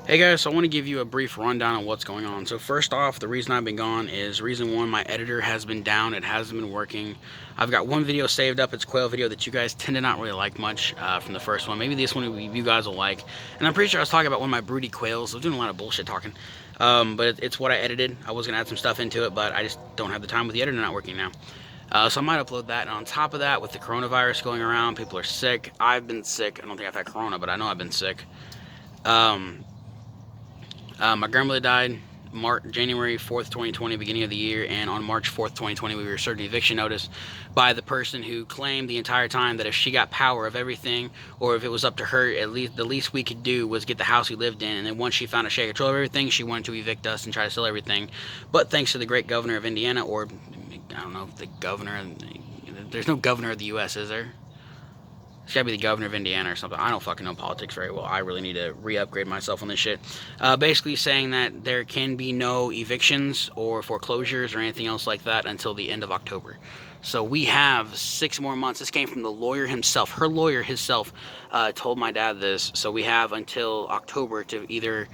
Hey guys, so I want to give you a brief rundown on what's going on. So first off, the reason I've been gone is reason one, my editor has been down. It hasn't been working. I've got one video saved up. It's a quail video that you guys tend to not really like much from the first one. Maybe this one you guys will like. And I'm pretty sure I was talking about one of my broody quails. I was doing a lot of bullshit talking. But it's what I edited. I was going to add some stuff into it, but I just don't have the time with the editor not working now. So I might upload that. And on top of that, with the coronavirus going around, people are sick. I've been sick. I don't think I've had corona, but I know I've been sick. Um, my grandmother died January 4th, 2020, beginning of the year, and on March 4th, 2020, we were served an eviction notice by the person who claimed the entire time that if she got power of everything, or if it was up to her, at least the least we could do was get the house we lived in, and then once she found out she had control of everything, she wanted to evict us and try to sell everything. But thanks to the great governor of Indiana, or I don't know if the governor, there's no governor of the U.S., is there? It's gotta be the governor of Indiana or something. I don't fucking know politics very well. I really need to re-upgrade myself on this shit. Basically saying that there can be no evictions or foreclosures or anything else like that until the end of October. So we have 6 more months. This came from the lawyer himself. Her lawyer himself told my dad this. So we have until October to either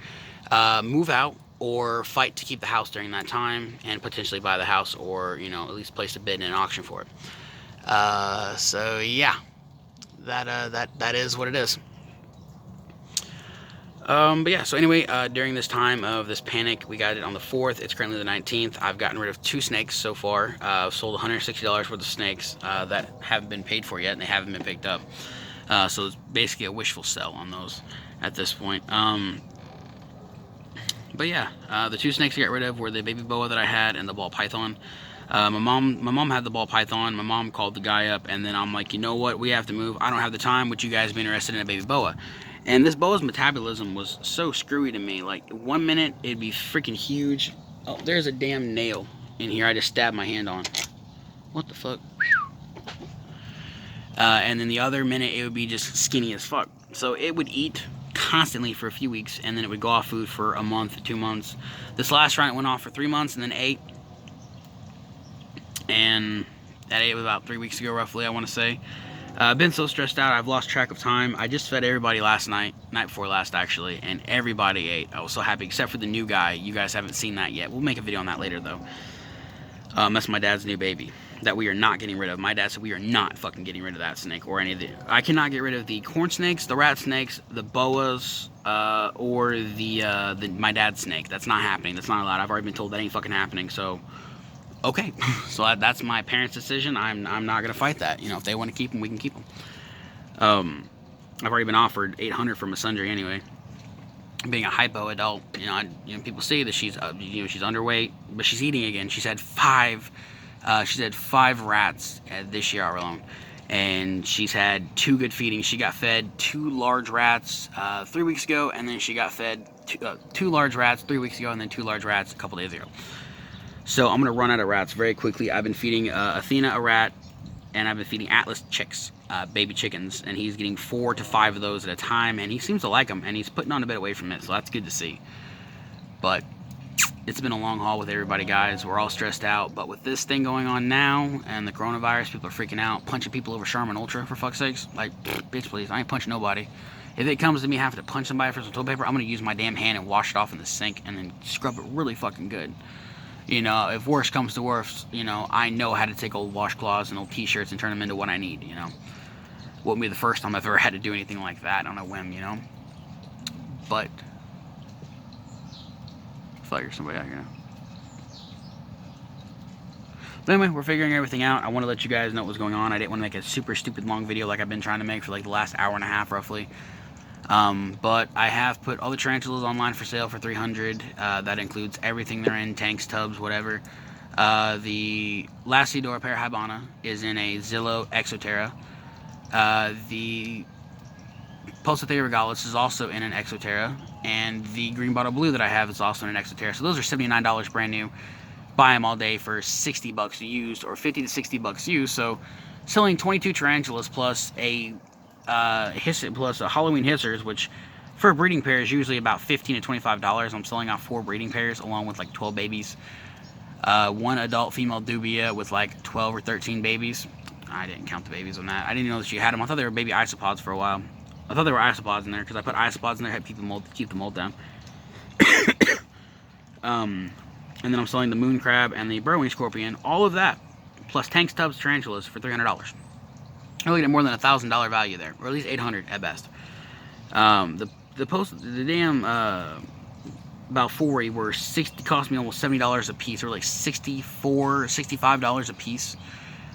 move out or fight to keep the house during that time and potentially buy the house, or at least place a bid in an auction for it. So yeah, that is what it is. But yeah, so anyway, during this time of this panic, we got it on the 4th. It's currently the 19th. I've gotten rid of 2 snakes so far. I've sold $160 worth of snakes that haven't been paid for yet, and they haven't been picked up. So it's basically a wishful sell on those at this point. But yeah, the 2 snakes I got rid of were the baby boa that I had and the ball python. My mom had the ball python. My mom called the guy up, and then I'm like, you know what? We have to move. I don't have the time. Would you guys be interested in a baby boa? And this boa's metabolism was so screwy to me. Like 1 minute it'd be freaking huge. Oh, there's a damn nail in here. I just stabbed my hand on. What the fuck? And then the other minute it would be just skinny as fuck. So it would eat constantly for a few weeks, and then it would go off food for a month, 2 months. This last round it went off for 3 months and then ate. And that ate about 3 weeks ago, roughly, I want to say. I've been so stressed out, I've lost track of time. I just fed everybody last night before last actually, and everybody ate. I was so happy, except for the new guy. You guys haven't seen that yet. We'll make a video on that later, though. That's my dad's new baby that we are not getting rid of. My dad said we are not fucking getting rid of that snake or any of the... I cannot get rid of the corn snakes, the rat snakes, the boas, or the my dad's snake. That's not happening. That's not allowed. I've already been told that ain't fucking happening, so... Okay, so that's my parents' decision. I'm not gonna fight that. If they want to keep them, we can keep them. I've already been offered $800 for my sundry anyway. Being a hypo adult, people see that she's she's underweight, but she's eating again. She's had 5 rats this year alone, and she's had 2 good feedings. She got fed 2 large rats 3 weeks ago, and then she got fed 2 large rats 3 weeks ago, and then 2 large rats a couple days ago. So I'm going to run out of rats very quickly. I've been feeding Athena a rat, and I've been feeding Atlas chicks, baby chickens, and he's getting 4 to 5 of those at a time, and he seems to like them, and he's putting on a bit of weight from it, so that's good to see. But it's been a long haul with everybody, guys. We're all stressed out, but with this thing going on now, and the coronavirus, people are freaking out, punching people over Charmin Ultra, for fuck's sakes. Like, bitch, please, I ain't punching nobody. If it comes to me having to punch somebody for some toilet paper, I'm going to use my damn hand and wash it off in the sink, and then scrub it really fucking good. If worse comes to worse, I know how to take old washcloths and old t-shirts and turn them into what I need, Wouldn't be the first time I've ever had to do anything like that on a whim, But, I thought you were somebody out here now. But anyway, we're figuring everything out. I want to let you guys know what was going on. I didn't want to make a super stupid long video like I've been trying to make for like the last hour and a half, roughly. But I have put all the tarantulas online for sale for $300. That includes everything they're in, tanks, tubs, whatever. The Lacidora parahybana is in a Zillow Exoterra. The Pulsathiria regalis is also in an Exoterra. And the green bottle blue that I have is also in an Exoterra. So those are $79 brand new. Buy them all day for $60 used, or $50 to $60 used. So selling 22 tarantulas plus a Halloween hissers, which for a breeding pair is usually about $15 to $25. I'm selling off 4 breeding pairs along with like 12 babies. 1 adult female dubia with like 12 or 13 babies. I didn't count the babies on that. I didn't know that she had them. I thought they were baby isopods for a while. I thought there were isopods in there because I put isopods in there to keep the mold down. And then I'm selling the moon crab and the burrowing scorpion, all of that, plus tank stubs, tarantulas for $300. I'm looking at more than $1,000 value there, or at least $800 at best. The damn about 40 were 60, cost me almost $70 a piece, or like $65 a piece,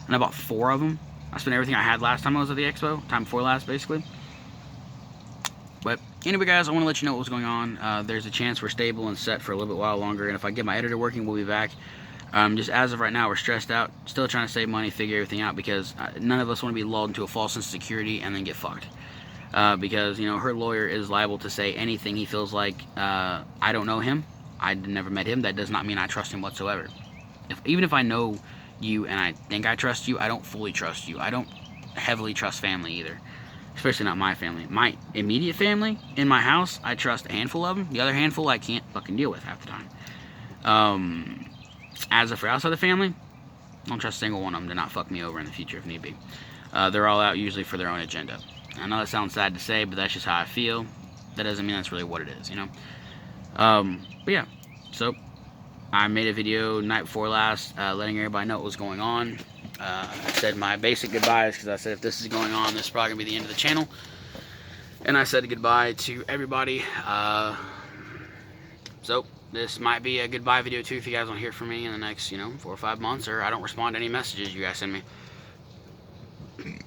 and I bought 4 of them. I spent everything I had last time I was at the expo, time before last, basically. But anyway, guys, I want to let you know what was going on. There's a chance we're stable and set for a little bit while longer, and if I get my editor working, we'll be back. Just as of right now, we're stressed out, still trying to save money, figure everything out, because none of us want to be lulled into a false sense of security and then get fucked. Because, you know, her lawyer is liable to say anything he feels like. I don't know him. I never met him. That does not mean I trust him whatsoever. Even if I know you and I think I trust you, I don't fully trust you. I don't heavily trust family either. Especially not my family. My immediate family in my house, I trust a handful of them. The other handful I can't fucking deal with half the time. As for outside the family, I don't trust a single one of them to not fuck me over in the future if need be. They're all out usually for their own agenda. I know that sounds sad to say, but that's just how I feel. That doesn't mean that's really what it is, you know? But yeah, so I made a video night before last, letting everybody know what was going on. I said my basic goodbyes, because I said if this is going on, this is probably going to be the end of the channel. And I said goodbye to everybody. So this might be a goodbye video too if you guys don't hear from me in the next, 4 or 5 months, or I don't respond to any messages you guys send me.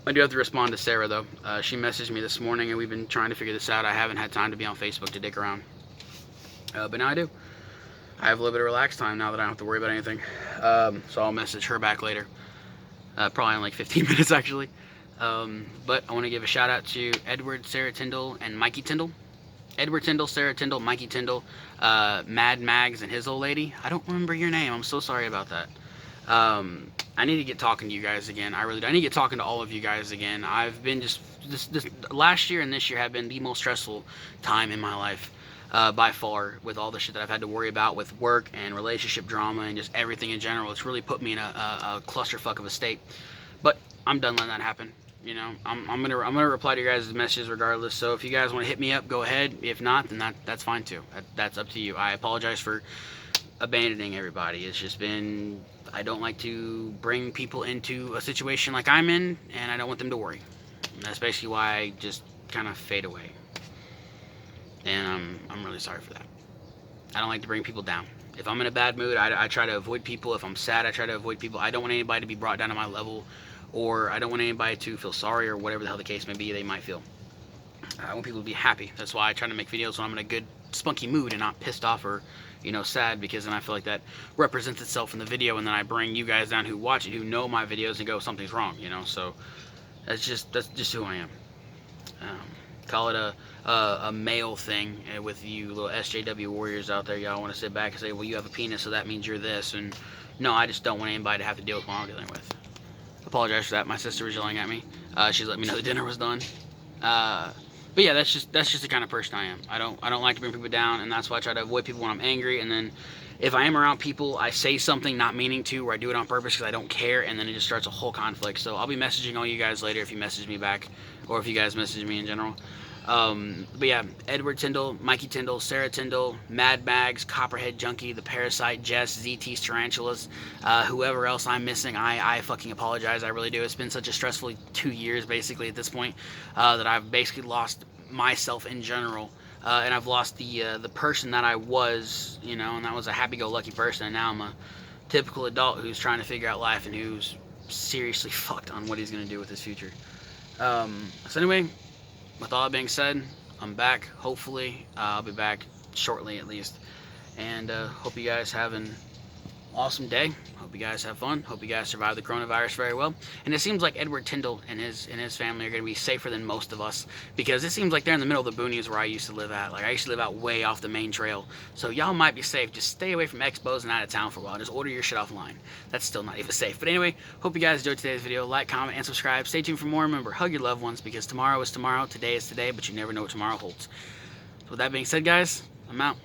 I do have to respond to Sarah, though. She messaged me this morning, and we've been trying to figure this out. I haven't had time to be on Facebook to dick around. But now I do. I have a little bit of relaxed time now that I don't have to worry about anything. So I'll message her back later. Probably in like 15 minutes, actually. But I want to give a shout out to Edward, Sarah Tyndall, and Mikey Tyndall. Edward Tyndall, Sarah Tyndall, Mikey Tyndall, Mad Mags, and his old lady. I don't remember your name. I'm so sorry about that. I need to get talking to you guys again. I really do. I need to get talking to all of you guys again. I've been just this last year and this year have been the most stressful time in my life, by far, with all the shit that I've had to worry about with work and relationship drama and just everything in general. It's really put me in a clusterfuck of a state. But I'm done letting that happen. You know, I'm gonna reply to your guys' messages regardless. So if you guys want to hit me up, go ahead. If not, then that's fine too. That's up to you. I apologize for abandoning everybody. It's just been, I don't like to bring people into a situation like I'm in, and I don't want them to worry. And that's basically why I just kind of fade away. And I'm really sorry for that. I don't like to bring people down. If I'm in a bad mood, I try to avoid people. If I'm sad, I try to avoid people. I don't want anybody to be brought down to my level, or I don't want anybody to feel sorry, or whatever the hell the case may be they might feel. I want people to be happy. That's why I try to make videos when I'm in a good, spunky mood and not pissed off or, sad, because then I feel like that represents itself in the video, and then I bring you guys down who watch it, who know my videos, and go, something's wrong, so that's just who I am. Call it a male thing with you little SJW warriors out there. Y'all want to sit back and say, well, you have a penis, so that means you're this, and no, I just don't want anybody to have to deal with what I'm dealing with. Apologize for that. My sister was yelling at me. She let me know the dinner was done. But yeah, that's just the kind of person I am. I don't like to bring people down, and that's why I try to avoid people when I'm angry. And then if I am around people, I say something not meaning to, or I do it on purpose because I don't care, and then it just starts a whole conflict. So I'll be messaging all you guys later if you message me back, or if you guys message me in general. But yeah, Edward Tyndall, Mikey Tyndall, Sarah Tyndall, Mad Mags, Copperhead Junkie, The Parasite, Jess, ZT's Tarantulas, whoever else I'm missing, I fucking apologize. I really do. It's been such a stressful 2 years, basically, at this point, that I've basically lost myself in general, and I've lost the person that I was, and that was a happy-go-lucky person, and now I'm a typical adult who's trying to figure out life and who's seriously fucked on what he's going to do with his future. So anyway, with all that being said, I'm back, hopefully. I'll be back shortly at least, and hope you guys have an awesome day. Hope you guys have fun. Hope you guys survive the coronavirus very well. And it seems like Edward Tyndall and his family are going to be safer than most of us, because it seems like they're in the middle of the boonies where I used to live at. Like, I used to live out way off the main trail. So y'all might be safe. Just stay away from expos and out of town for a while. Just order your shit offline. That's still not even safe. But anyway, hope you guys enjoyed today's video. Like, comment, and subscribe. Stay tuned for more. Remember, hug your loved ones, because tomorrow is tomorrow, today is today, but you never know what tomorrow holds. So with that being said, guys, I'm out.